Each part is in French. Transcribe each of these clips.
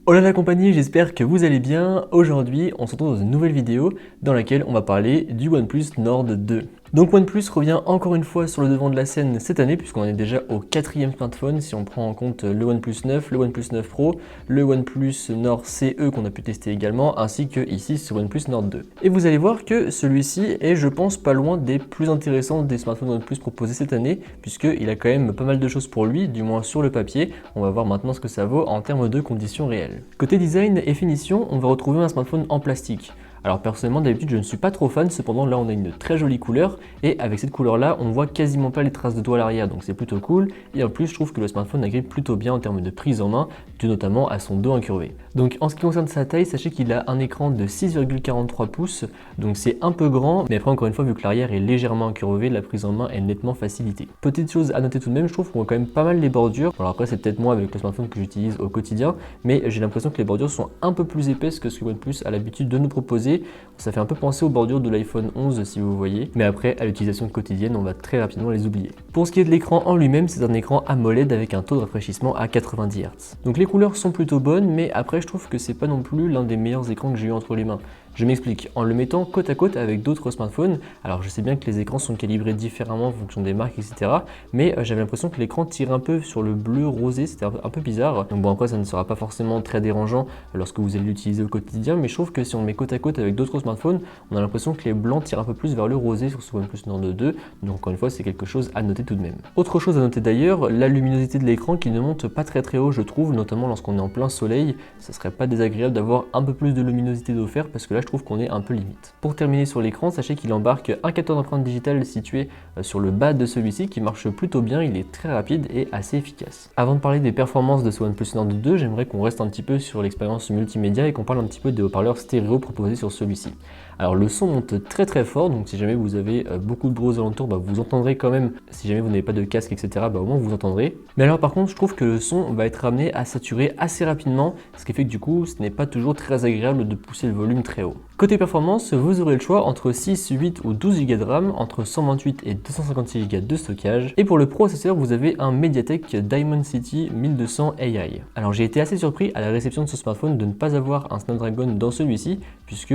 Hola la compagnie, j'espère que vous allez bien. Aujourd'hui, on se retrouve dans une nouvelle vidéo dans laquelle on va parler du OnePlus Nord 2. Donc OnePlus revient encore une fois sur le devant de la scène cette année puisqu'on est déjà au quatrième smartphone si on prend en compte le OnePlus 9, le OnePlus 9 Pro, le OnePlus Nord CE qu'on a pu tester également ainsi que ici ce OnePlus Nord 2. Et vous allez voir que celui-ci est je pense pas loin des plus intéressants des smartphones OnePlus proposés cette année puisqu'il a quand même pas mal de choses pour lui, du moins sur le papier. On va voir maintenant ce que ça vaut en termes de conditions réelles. Côté design et finition, on va retrouver un smartphone en plastique. Alors personnellement d'habitude je ne suis pas trop fan, cependant là on a une très jolie couleur et avec cette couleur là on voit quasiment pas les traces de doigts à l'arrière donc c'est plutôt cool et en plus je trouve que le smartphone agrippe plutôt bien en termes de prise en main dû notamment à son dos incurvé. Donc en ce qui concerne sa taille, sachez qu'il a un écran de 6,43 pouces donc c'est un peu grand mais après encore une fois vu que l'arrière est légèrement incurvé, la prise en main est nettement facilitée. Petite chose à noter tout de même, je trouve qu'on voit quand même pas mal les bordures. Alors après c'est peut-être moi avec le smartphone que j'utilise au quotidien mais j'ai l'impression que les bordures sont un peu plus épaisses que ce que OnePlus a l'habitude de nous proposer. Ça fait un peu penser aux bordures de l'iPhone 11 si vous voyez, mais après à l'utilisation quotidienne on va très rapidement les oublier. Pour ce qui est de l'écran en lui-même, c'est un écran AMOLED avec un taux de rafraîchissement à 90 Hz. Donc les couleurs sont plutôt bonnes, mais après je trouve que c'est pas non plus l'un des meilleurs écrans que j'ai eu entre les mains. Je m'explique, en le mettant côte à côte avec d'autres smartphones, alors je sais bien que les écrans sont calibrés différemment en fonction des marques, etc. Mais j'avais l'impression que l'écran tire un peu sur le bleu rosé, c'était un peu bizarre. Donc bon après ça ne sera pas forcément très dérangeant lorsque vous allez l'utiliser au quotidien, mais je trouve que si on le met côte à côte avec d'autres smartphones, on a l'impression que les blancs tirent un peu plus vers le rosé sur ce OnePlus Nord 2, donc encore une fois c'est quelque chose à noter tout de même. Autre chose à noter d'ailleurs, la luminosité de l'écran qui ne monte pas très haut je trouve, notamment lorsqu'on est en plein soleil, ça serait pas désagréable d'avoir un peu plus de luminosité d'offert parce que là je trouve qu'on est un peu limite. Pour terminer sur l'écran, sachez qu'il embarque un capteur d'empreinte digitale situé sur le bas de celui-ci qui marche plutôt bien, il est très rapide et assez efficace. Avant de parler des performances de ce OnePlus Nord 2, j'aimerais qu'on reste un petit peu sur l'expérience multimédia et qu'on parle un petit peu des haut-parleurs stéréo proposés sur celui-ci. Alors le son monte très fort, donc si jamais vous avez beaucoup de bruit aux alentours, vous entendrez quand même, si jamais vous n'avez pas de casque, etc., au moins vous entendrez. Mais alors par contre, je trouve que le son va être amené à saturer assez rapidement, ce qui fait que du coup, ce n'est pas toujours très agréable de pousser le volume très haut. Côté performance, vous aurez le choix entre 6, 8 ou 12 Go de RAM, entre 128 et 256 Go de stockage. Et pour le processeur, vous avez un MediaTek Dimensity 1200 AI. Alors j'ai été assez surpris à la réception de ce smartphone de ne pas avoir un Snapdragon dans celui-ci, puisque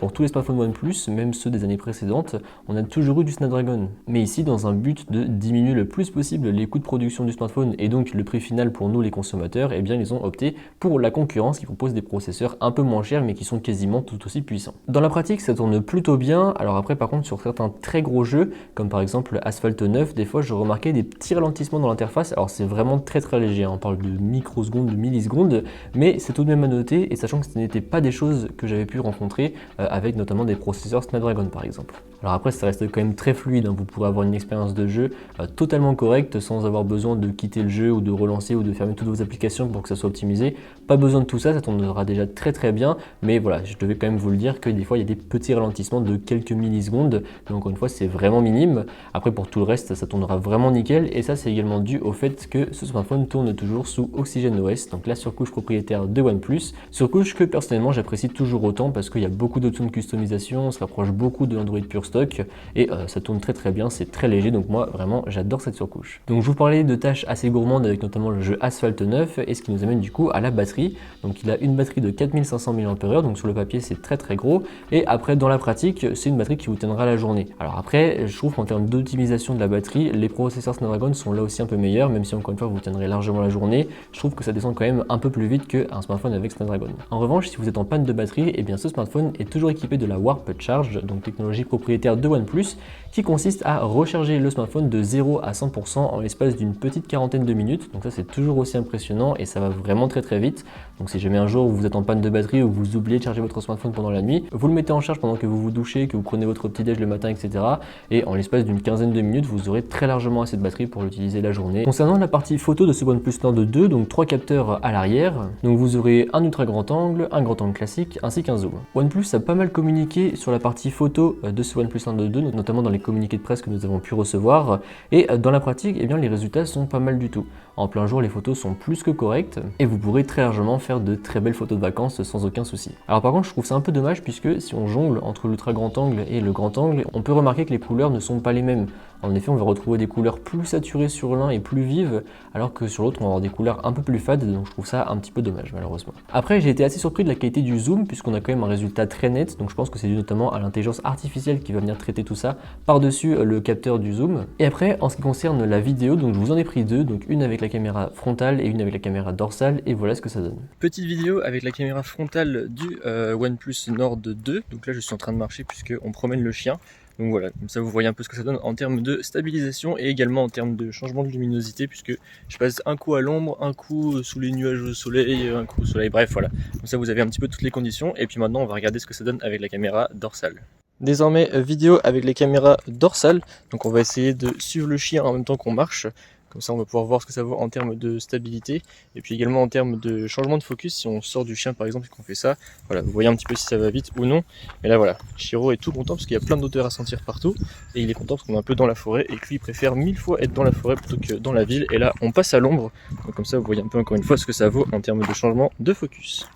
pour tous les smartphones OnePlus, même ceux des années précédentes, on a toujours eu du Snapdragon. Mais ici, dans un but de diminuer le plus possible les coûts de production du smartphone et donc le prix final pour nous les consommateurs, eh bien ils ont opté pour la concurrence qui propose des processeurs un peu moins chers mais qui sont quasiment tout aussi puissants. Dans la pratique, ça tourne plutôt bien. Alors après, par contre, sur certains très gros jeux, comme par exemple Asphalt 9, des fois je remarquais des petits ralentissements dans l'interface. Alors c'est vraiment très léger, hein. On parle de microsecondes, de millisecondes, mais c'est tout de même à noter et sachant que ce n'était pas des choses que j'avais pu rencontrer avec notamment des processeurs Snapdragon par exemple. Alors après ça reste quand même très fluide, hein. Vous pourrez avoir une expérience de jeu totalement correcte sans avoir besoin de quitter le jeu ou de relancer ou de fermer toutes vos applications pour que ça soit optimisé. Pas besoin de tout ça, ça tournera déjà très bien, mais voilà, je devais quand même vous le dire que des fois il y a des petits ralentissements de quelques millisecondes, mais encore une fois c'est vraiment minime. Après pour tout le reste ça tournera vraiment nickel et ça c'est également dû au fait que ce smartphone tourne toujours sous OxygenOS, donc la surcouche propriétaire de OnePlus, surcouche que personnellement j'apprécie toujours autant parce qu'il y a beaucoup d'options de customisation, on se rapproche beaucoup de l'Android Pure Stock et ça tourne très bien, c'est très léger, donc moi vraiment j'adore cette surcouche. Donc je vous parlais de tâches assez gourmandes avec notamment le jeu Asphalt 9 et ce qui nous amène du coup à la batterie. Donc il a une batterie de 4500 mAh, donc sur le papier c'est très gros et après dans la pratique c'est une batterie qui vous tiendra la journée. Alors après je trouve qu'en termes d'optimisation de la batterie, les processeurs Snapdragon sont là aussi un peu meilleurs, même si encore une fois vous tiendrez largement la journée, je trouve que ça descend quand même un peu plus vite qu'un smartphone avec Snapdragon. En revanche, si vous êtes en panne de batterie, et bien ce smartphone est toujours équipé de la Warp Charge, donc technologie propriétaire de OnePlus, qui consiste à recharger le smartphone de 0 à 100% en l'espace d'une petite quarantaine de minutes. Donc ça c'est toujours aussi impressionnant et ça va vraiment très vite. Donc si jamais un jour vous êtes en panne de batterie ou vous oubliez de charger votre smartphone pendant la nuit, vous le mettez en charge pendant que vous vous douchez, que vous prenez votre petit déj le matin, etc. Et en l'espace d'une quinzaine de minutes, vous aurez très largement assez de batterie pour l'utiliser la journée. Concernant la partie photo de ce OnePlus Nord 2, donc 3 capteurs à l'arrière. Donc vous aurez un ultra grand angle, un grand angle classique ainsi qu'un zoom. OnePlus a pas mal communiqué sur la partie photo de ce OnePlus Nord 2, notamment dans les communiqués de presse que nous avons pu recevoir. Et dans la pratique, eh bien, les résultats sont pas mal du tout. En plein jour, les photos sont plus que correctes et vous pourrez très largement faire de très belles photos de vacances sans aucun souci. Alors par contre, je trouve ça un peu dommage puisque si on jongle entre l'ultra grand angle et le grand angle, on peut remarquer que les couleurs ne sont pas les mêmes. En effet, on va retrouver des couleurs plus saturées sur l'un et plus vives, alors que sur l'autre, on va avoir des couleurs un peu plus fades, donc je trouve ça un petit peu dommage malheureusement. Après, j'ai été assez surpris de la qualité du zoom, puisqu'on a quand même un résultat très net, donc je pense que c'est dû notamment à l'intelligence artificielle qui va venir traiter tout ça par-dessus le capteur du zoom. Et après, en ce qui concerne la vidéo, donc je vous en ai pris deux, donc une avec la caméra frontale et une avec la caméra dorsale, et voilà ce que ça donne. Petite vidéo avec la caméra frontale du OnePlus Nord 2, donc là je suis en train de marcher puisqu'on promène le chien. Donc voilà, comme ça vous voyez un peu ce que ça donne en termes de stabilisation et également en termes de changement de luminosité, puisque je passe un coup à l'ombre, un coup sous les nuages au soleil, un coup au soleil, bref voilà. Comme ça vous avez un petit peu toutes les conditions, et puis maintenant on va regarder ce que ça donne avec la caméra dorsale. Désormais vidéo avec les caméras dorsales, donc on va essayer de suivre le chien en même temps qu'on marche. Comme ça on va pouvoir voir ce que ça vaut en termes de stabilité et puis également en termes de changement de focus. Si on sort du chien par exemple et qu'on fait ça, voilà, vous voyez un petit peu si ça va vite ou non. Mais là voilà, Chiro est tout content parce qu'il y a plein d'odeurs à sentir partout et il est content parce qu'on est un peu dans la forêt et que lui il préfère 1000 fois être dans la forêt plutôt que dans la ville. Et là on passe à l'ombre, donc comme ça vous voyez un peu encore une fois ce que ça vaut en termes de changement de focus.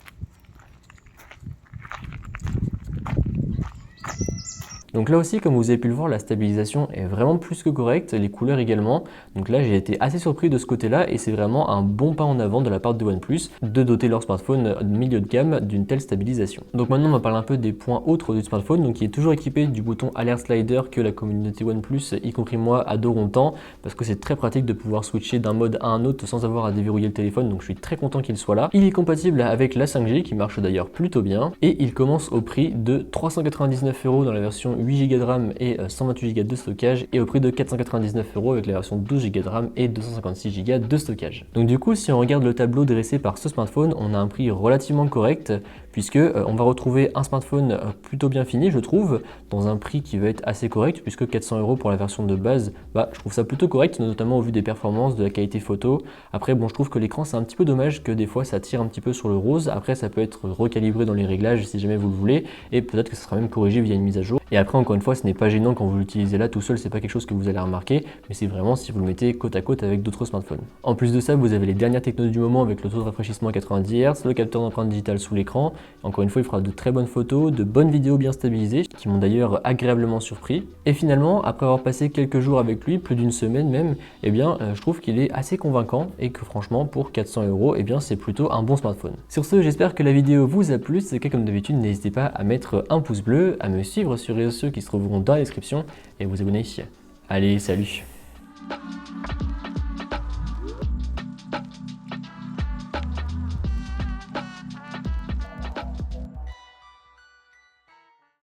Donc là aussi, comme vous avez pu le voir, la stabilisation est vraiment plus que correcte, les couleurs également. Donc là, j'ai été assez surpris de ce côté-là et c'est vraiment un bon pas en avant de la part de OnePlus de doter leur smartphone milieu de gamme d'une telle stabilisation. Donc maintenant, on va parler un peu des points autres du smartphone, donc il est toujours équipé du bouton Alert Slider que la communauté OnePlus, y compris moi, adorons tant parce que c'est très pratique de pouvoir switcher d'un mode à un autre sans avoir à déverrouiller le téléphone, donc je suis très content qu'il soit là. Il est compatible avec la 5G qui marche d'ailleurs plutôt bien et il commence au prix de 399 € dans la version 8 Go de RAM et 128 Go de stockage et au prix de 499 € avec la version 12 Go de RAM et 256 Go de stockage. Donc du coup, si on regarde le tableau dressé par ce smartphone, on a un prix relativement correct puisque on va retrouver un smartphone plutôt bien fini, je trouve, dans un prix qui va être assez correct puisque 400 € pour la version de base, je trouve ça plutôt correct, notamment au vu des performances, de la qualité photo. Après, bon, je trouve que l'écran, c'est un petit peu dommage que des fois ça tire un petit peu sur le rose. Après, ça peut être recalibré dans les réglages si jamais vous le voulez et peut-être que ça sera même corrigé via une mise à jour. Et après, encore une fois, ce n'est pas gênant quand vous l'utilisez là tout seul, c'est pas quelque chose que vous allez remarquer, mais c'est vraiment si vous le mettez côte à côte avec d'autres smartphones. En plus de ça, vous avez les dernières technologies du moment avec le taux de rafraîchissement à 90 Hz, le capteur d'empreinte digitale sous l'écran. Encore une fois, il fera de très bonnes photos, de bonnes vidéos bien stabilisées, qui m'ont d'ailleurs agréablement surpris. Et finalement, après avoir passé quelques jours avec lui, plus d'une semaine même, je trouve qu'il est assez convaincant et que franchement, pour 400 €, c'est plutôt un bon smartphone. Sur ce, j'espère que la vidéo vous a plu. Si c'est le cas, comme d'habitude, n'hésitez pas à mettre un pouce bleu, à me suivre sur les réseaux sociaux qui se trouveront dans la description et à vous abonner. Allez, salut!